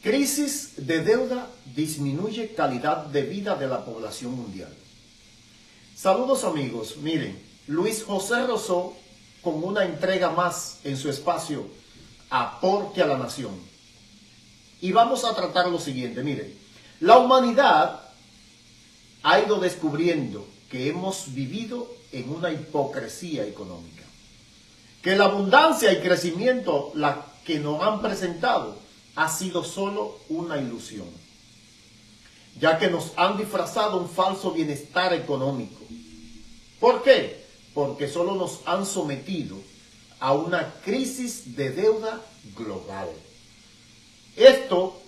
Crisis de deuda disminuye calidad de vida de la población mundial. Saludos amigos, miren, Luis José Rosó con una entrega más en su espacio Aporte a la Nación. Y vamos a tratar lo siguiente, miren, la humanidad ha ido descubriendo que hemos vivido en una hipocresía económica, que la abundancia y crecimiento la que nos han presentado ha sido solo una ilusión, ya que nos han disfrazado un falso bienestar económico. ¿Por qué? Porque solo nos han sometido a una crisis de deuda global. Esto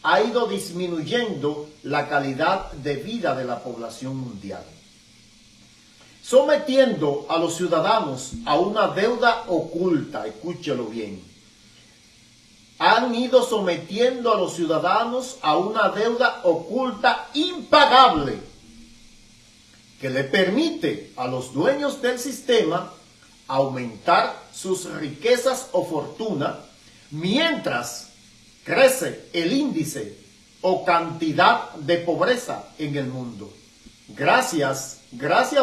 ha ido disminuyendo la calidad de vida de la población mundial, sometiendo a los ciudadanos a una deuda oculta. Escúchelo bien. Han ido sometiendo a los ciudadanos a una deuda oculta impagable que le permite a los dueños del sistema aumentar sus riquezas o fortuna mientras crece el índice o cantidad de pobreza en el mundo. Gracias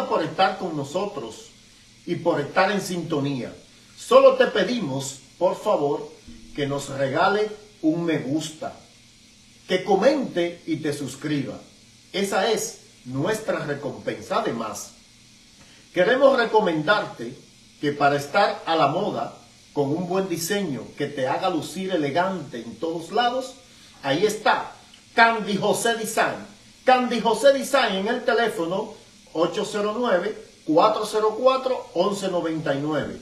por estar con nosotros y por estar en sintonía. Solo te pedimos, por favor, que nos regale un me gusta, que comente y te suscriba. Esa es nuestra recompensa. Además, queremos recomendarte que para estar a la moda, con un buen diseño que te haga lucir elegante en todos lados, ahí está Candy José Design. Candy José Design en el teléfono 809-404-1199.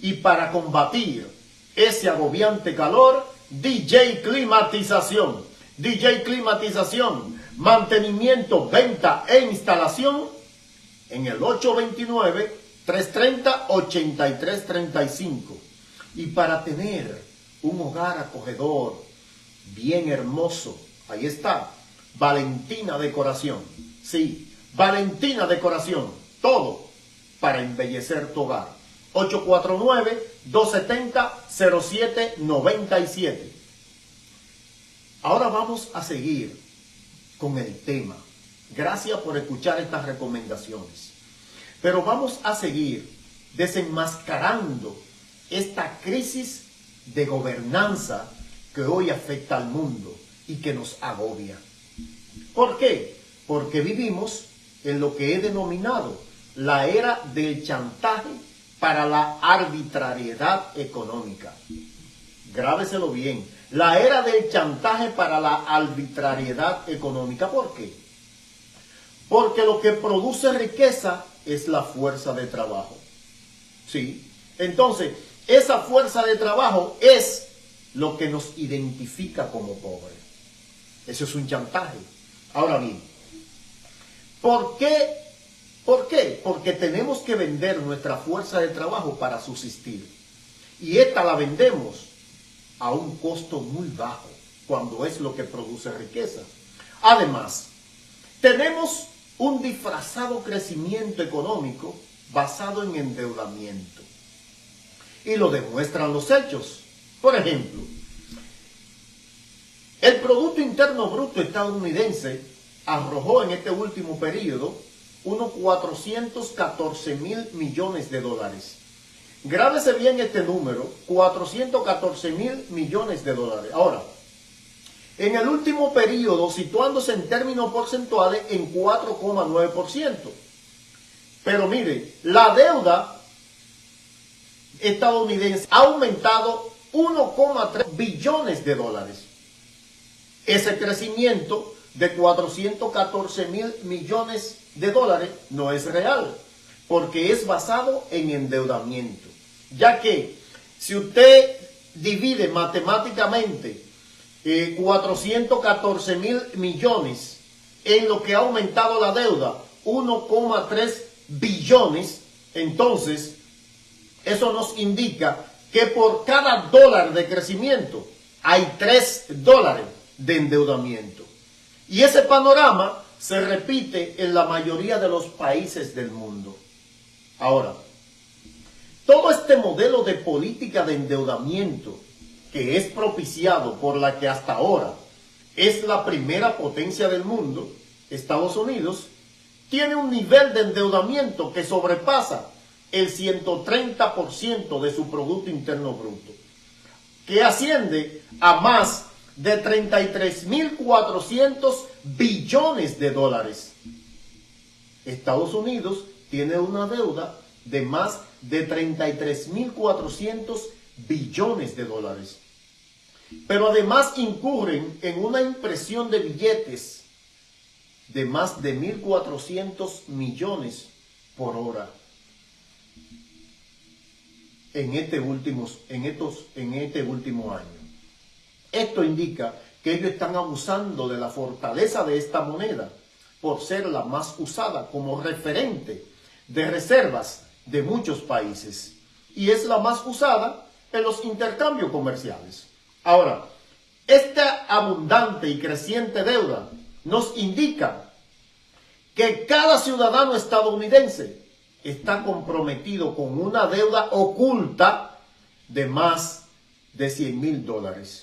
Y para combatir ese agobiante calor, DJ Climatización. DJ Climatización, mantenimiento, venta e instalación en el 829-330-8335. Y para tener un hogar acogedor, bien hermoso, ahí está, Valentina Decoración. Sí, Valentina Decoración, todo para embellecer tu hogar. 849-270-0797. Ahora vamos a seguir con el tema. Gracias por escuchar estas recomendaciones. Pero vamos a seguir desenmascarando esta crisis de gobernanza que hoy afecta al mundo y que nos agobia. ¿Por qué? Porque vivimos en lo que he denominado la era del chantaje para la arbitrariedad económica. Grábeselo bien, la era del chantaje para la arbitrariedad económica. ¿Por qué? Porque lo que produce riqueza es la fuerza de trabajo. ¿Sí? Entonces, esa fuerza de trabajo es lo que nos identifica como pobres. Eso es un chantaje. Ahora bien, ¿por qué? ¿Por qué? Porque tenemos que vender nuestra fuerza de trabajo para subsistir. Y esta la vendemos a un costo muy bajo, cuando es lo que produce riqueza. Además, tenemos un disfrazado crecimiento económico basado en endeudamiento. Y lo demuestran los hechos. Por ejemplo, el Producto Interno Bruto estadounidense arrojó en este último periodo unos 414 mil millones de dólares. Grábese bien este número, 414 mil millones de dólares. Ahora, en el último periodo, situándose en términos porcentuales en 4,9%. Pero mire, la deuda estadounidense ha aumentado 1,3 billones de dólares. Ese crecimiento de 414 mil millones de dólares no es real, porque es basado en endeudamiento. Ya que si usted divide matemáticamente 414 mil millones en lo que ha aumentado la deuda, 1,3 billones, entonces eso nos indica que por cada dólar de crecimiento hay 3 dólares de endeudamiento. Y ese panorama se repite en la mayoría de los países del mundo. Ahora, todo este modelo de política de endeudamiento que es propiciado por la que hasta ahora es la primera potencia del mundo, Estados Unidos, tiene un nivel de endeudamiento que sobrepasa el 130% de su Producto Interno Bruto, que asciende a más de 33.400 billones de dólares. Estados Unidos tiene una deuda de más de 33.400 billones de dólares. Pero además incurren en una impresión de billetes de más de 1.400 millones por hora en este último año. Esto indica que ellos están abusando de la fortaleza de esta moneda por ser la más usada como referente de reservas de muchos países, y es la más usada en los intercambios comerciales. Ahora, esta abundante y creciente deuda nos indica que cada ciudadano estadounidense está comprometido con una deuda oculta de más de $100.000.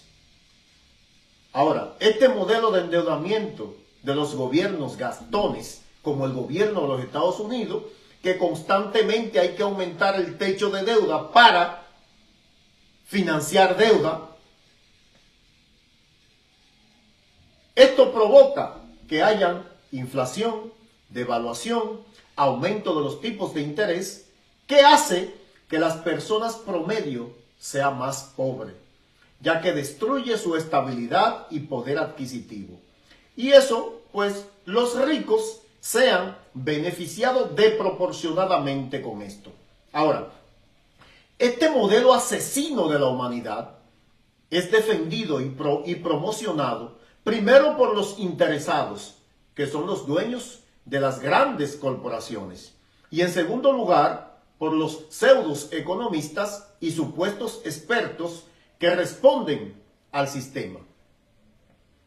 Ahora, este modelo de endeudamiento de los gobiernos gastones, como el gobierno de los Estados Unidos, que constantemente hay que aumentar el techo de deuda para financiar deuda, esto provoca que haya inflación, devaluación, aumento de los tipos de interés, que hace que las personas promedio sean más pobres, ya que destruye su estabilidad y poder adquisitivo. Y eso, pues, los ricos sean beneficiados desproporcionadamente con esto. Ahora, este modelo asesino de la humanidad es defendido y promocionado primero por los interesados, que son los dueños de las grandes corporaciones, y en segundo lugar por los pseudos economistas y supuestos expertos que responden al sistema.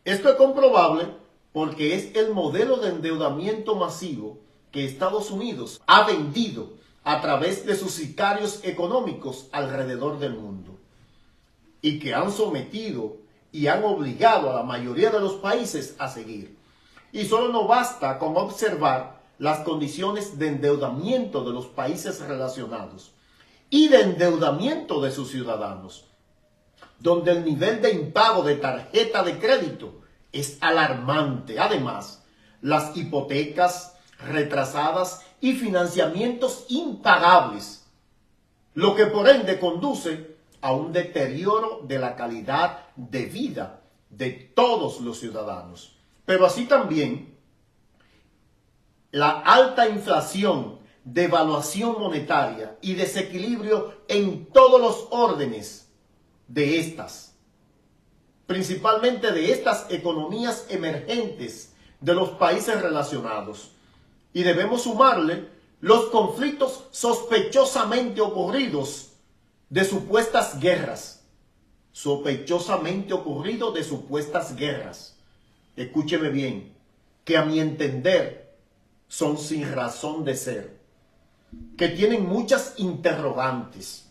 Esto es comprobable porque es el modelo de endeudamiento masivo que Estados Unidos ha vendido a través de sus sicarios económicos alrededor del mundo, y que han sometido y han obligado a la mayoría de los países a seguir. Y solo no basta con observar las condiciones de endeudamiento de los países relacionados y de endeudamiento de sus ciudadanos, donde el nivel de impago de tarjeta de crédito es alarmante. Además, las hipotecas retrasadas y financiamientos impagables, lo que por ende conduce a un deterioro de la calidad de vida de todos los ciudadanos. Pero así también la alta inflación, devaluación monetaria y desequilibrio en todos los órdenes de estas, principalmente de estas economías emergentes de los países relacionados. Y debemos sumarle los conflictos sospechosamente ocurridos de supuestas guerras. Escúcheme bien, que a mi entender son sin razón de ser, que tienen muchas interrogantes,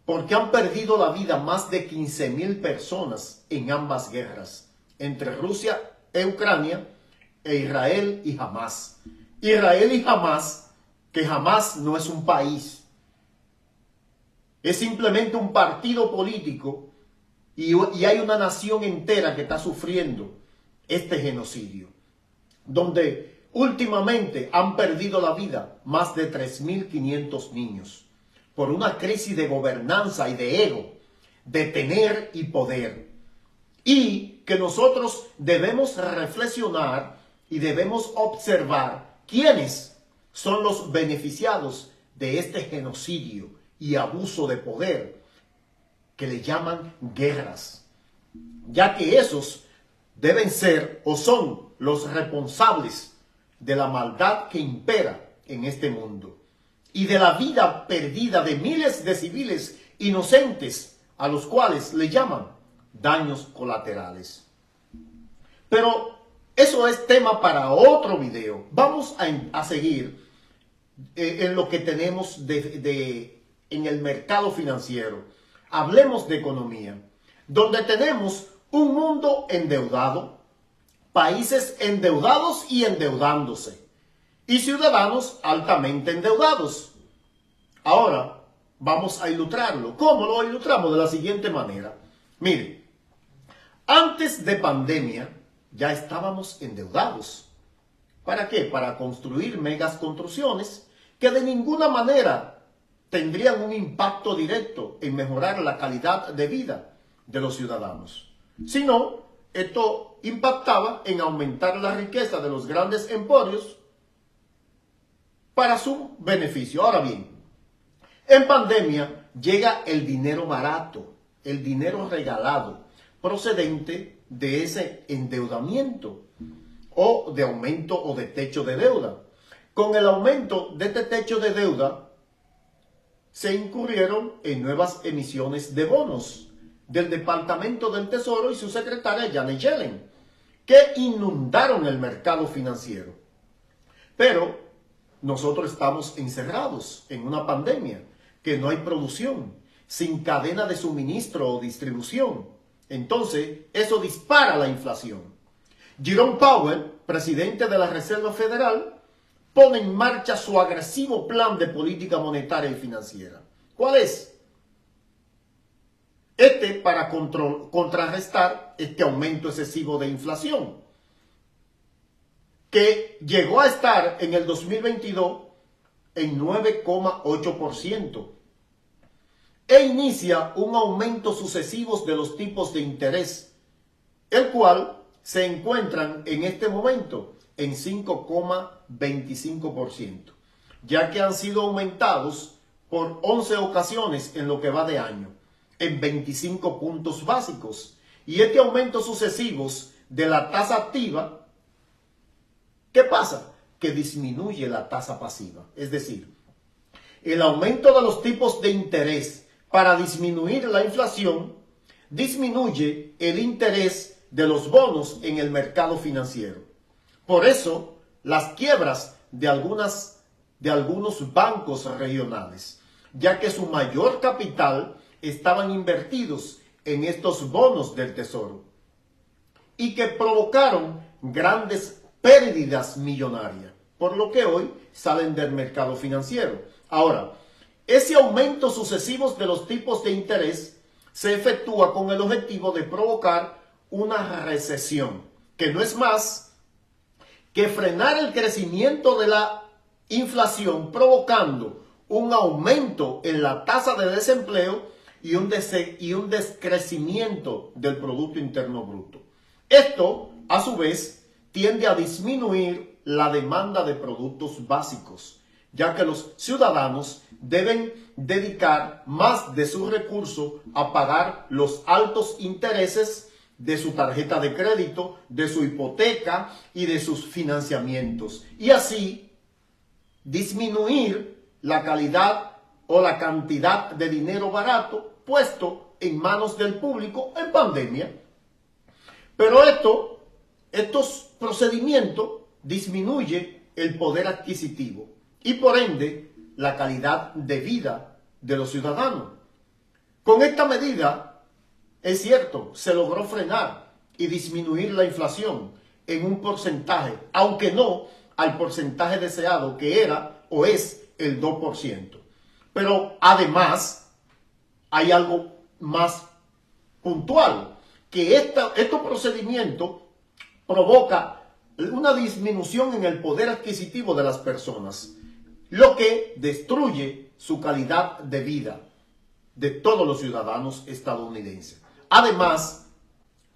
porque han perdido la vida más de 15.000 personas en ambas guerras, entre Rusia e Ucrania, e Israel y Hamás. Israel y Hamás, que Hamás no es un país, es simplemente un partido político, y hay una nación entera que está sufriendo este genocidio, donde últimamente han perdido la vida más de 3.500 niños por una crisis de gobernanza y de ego, de tener y poder, y que nosotros debemos reflexionar y debemos observar quiénes son los beneficiados de este genocidio y abuso de poder que le llaman guerras, ya que esos deben ser o son los responsables de la maldad que impera en este mundo y de la vida perdida de miles de civiles inocentes a los cuales le llaman daños colaterales. Pero eso es tema para otro video. Vamos a seguir en lo que tenemos en el mercado financiero. Hablemos de economía, donde tenemos un mundo endeudado, países endeudados y endeudándose, y ciudadanos altamente endeudados. Ahora, vamos a ilustrarlo. ¿Cómo lo ilustramos? De la siguiente manera. Mire, antes de pandemia ya estábamos endeudados. ¿Para qué? Para construir megas construcciones que de ninguna manera tendrían un impacto directo en mejorar la calidad de vida de los ciudadanos. Sino, esto impactaba en aumentar la riqueza de los grandes emporios para su beneficio. Ahora bien, en pandemia llega el dinero barato, el dinero regalado, procedente de ese endeudamiento o de aumento o de techo de deuda. Con el aumento de este techo de deuda, se incurrieron en nuevas emisiones de bonos del Departamento del Tesoro y su secretaria Janet Yellen, que inundaron el mercado financiero. Pero nosotros estamos encerrados en una pandemia, que no hay producción, sin cadena de suministro o distribución. Entonces, eso dispara la inflación. Jerome Powell, presidente de la Reserva Federal, pone en marcha su agresivo plan de política monetaria y financiera. ¿Cuál es? Para contrarrestar este aumento excesivo de inflación, que llegó a estar en el 2022 en 9,8%, e inicia un aumento sucesivo de los tipos de interés, el cual se encuentran en este momento en 5,25%, ya que han sido aumentados por 11 ocasiones en lo que va de año, en 25 puntos básicos. Y este aumento sucesivos de la tasa activa, ¿qué pasa? Que disminuye la tasa pasiva. Es decir, el aumento de los tipos de interés para disminuir la inflación disminuye el interés de los bonos en el mercado financiero. Por eso, las quiebras de algunos bancos regionales, ya que su mayor capital estaban invertidos en estos bonos del Tesoro y que provocaron grandes pérdidas millonarias, por lo que hoy salen del mercado financiero. Ahora, ese aumento sucesivo de los tipos de interés se efectúa con el objetivo de provocar una recesión, que no es más que frenar el crecimiento de la inflación, provocando un aumento en la tasa de desempleo y un descrecimiento del Producto Interno Bruto. Esto, a su vez, tiende a disminuir la demanda de productos básicos, ya que los ciudadanos deben dedicar más de sus recursos a pagar los altos intereses de su tarjeta de crédito, de su hipoteca y de sus financiamientos, y así disminuir la calidad o la cantidad de dinero barato puesto en manos del público en pandemia. Pero estos procedimientos disminuyen el poder adquisitivo y por ende la calidad de vida de los ciudadanos. Con esta medida, es cierto, se logró frenar y disminuir la inflación en un porcentaje, aunque no al porcentaje deseado, que era o es el 2%. Pero además hay algo más puntual, que estos procedimientos provoca una disminución en el poder adquisitivo de las personas, lo que destruye su calidad de vida de todos los ciudadanos estadounidenses. Además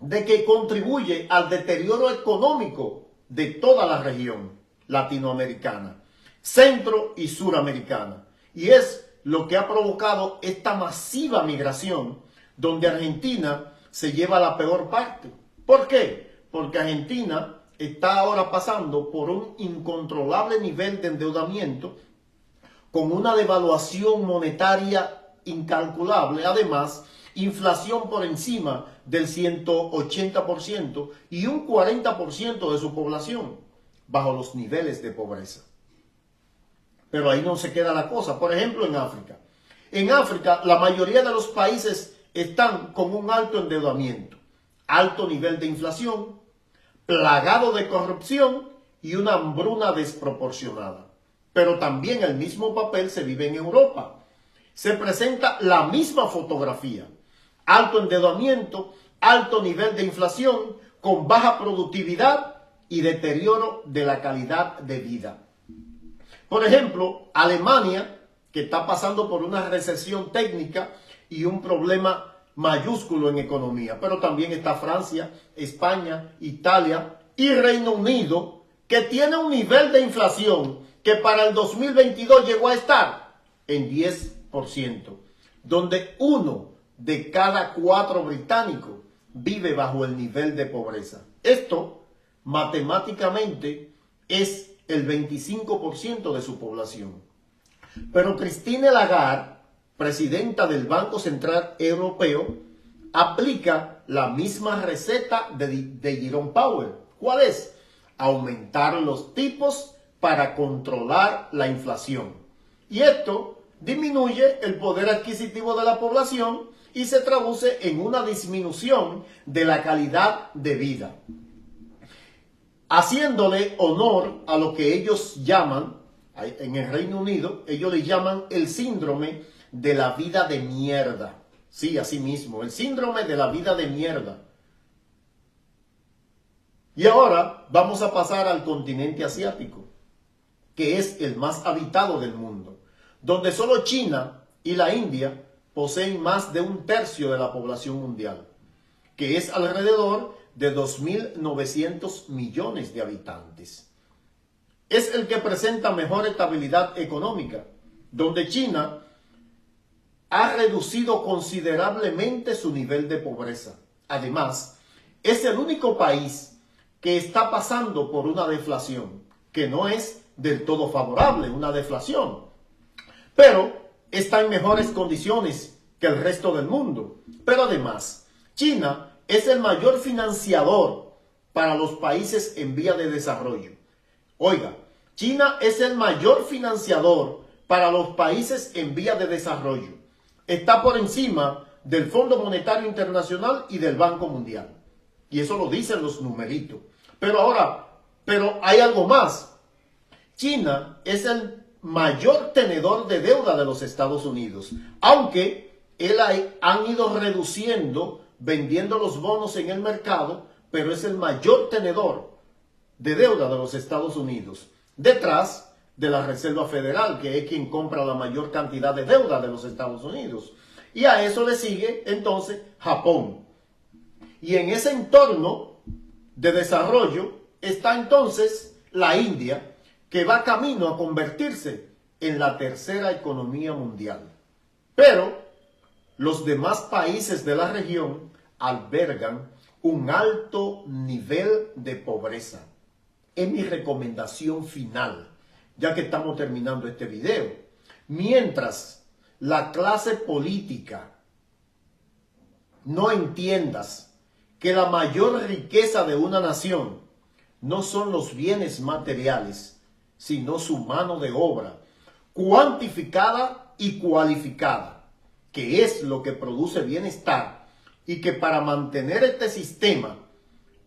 de que contribuye al deterioro económico de toda la región latinoamericana, centro y suramericana. Y es lo que ha provocado esta masiva migración, donde Argentina se lleva la peor parte. ¿Por qué? Porque Argentina está ahora pasando por un incontrolable nivel de endeudamiento, con una devaluación monetaria incalculable, además inflación por encima del 180% y un 40% de su población bajo los niveles de pobreza. Pero ahí no se queda la cosa. Por ejemplo, en África, En África, la mayoría de los países están con un alto endeudamiento, alto nivel de inflación, plagado de corrupción y una hambruna desproporcionada. Pero también el mismo papel se vive en Europa. Se presenta la misma fotografía. Alto endeudamiento, alto nivel de inflación, con baja productividad y deterioro de la calidad de vida. Por ejemplo, Alemania, que está pasando por una recesión técnica y un problema mayúsculo en economía, pero también está Francia, España, Italia y Reino Unido, que tiene un nivel de inflación que para el 2022 llegó a estar en 10%, donde 1 de cada 4 británicos vive bajo el nivel de pobreza. Esto, matemáticamente, es el 25% de su población. Pero Christine Lagarde, presidenta del Banco Central Europeo, aplica la misma receta de Jerome Powell. ¿Cuál es? Aumentar los tipos para controlar la inflación. Y esto disminuye el poder adquisitivo de la población y se traduce en una disminución de la calidad de vida, haciéndole honor a lo que ellos llaman, en el Reino Unido, ellos le llaman el síndrome de la vida de mierda. Sí, así mismo, el síndrome de la vida de mierda. Y ahora vamos a pasar al continente asiático, que es el más habitado del mundo, donde solo China y la India poseen más de 1/3 de la población mundial, que es alrededor de 2.900 millones de habitantes. Es el que presenta mejor estabilidad económica, donde China ha reducido considerablemente su nivel de pobreza. Además, es el único país que está pasando por una deflación, que no es del todo favorable, una deflación, pero está en mejores condiciones que el resto del mundo. Pero además, China es el mayor financiador para los países en vía de desarrollo. Oiga, China es el mayor financiador para los países en vía de desarrollo. Está por encima del Fondo Monetario Internacional y del Banco Mundial. Y eso lo dicen los numeritos. Pero hay algo más. China es el mayor tenedor de deuda de los Estados Unidos, aunque han ido reduciendo, vendiendo los bonos en el mercado, pero es el mayor tenedor de deuda de los Estados Unidos, detrás de la Reserva Federal, que es quien compra la mayor cantidad de deuda de los Estados Unidos. Y a eso le sigue entonces Japón. Y en ese entorno de desarrollo está entonces la India, que va camino a convertirse en la tercera economía mundial. Pero los demás países de la región albergan un alto nivel de pobreza. Es mi recomendación final, ya que estamos terminando este video. Mientras la clase política no entiendas que la mayor riqueza de una nación no son los bienes materiales, sino su mano de obra, cuantificada y cualificada, que es lo que produce bienestar, y que para mantener este sistema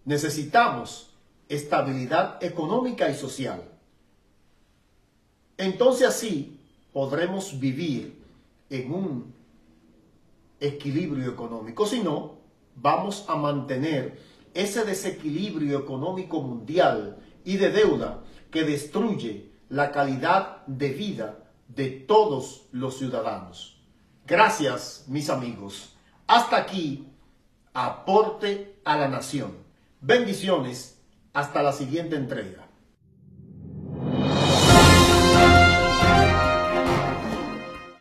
necesitamos estabilidad económica y social. Entonces así podremos vivir en un equilibrio económico. Si no, vamos a mantener ese desequilibrio económico mundial y de deuda que destruye la calidad de vida de todos los ciudadanos. Gracias, mis amigos. Hasta aquí, aporte a la nación. Bendiciones. Hasta la siguiente entrega.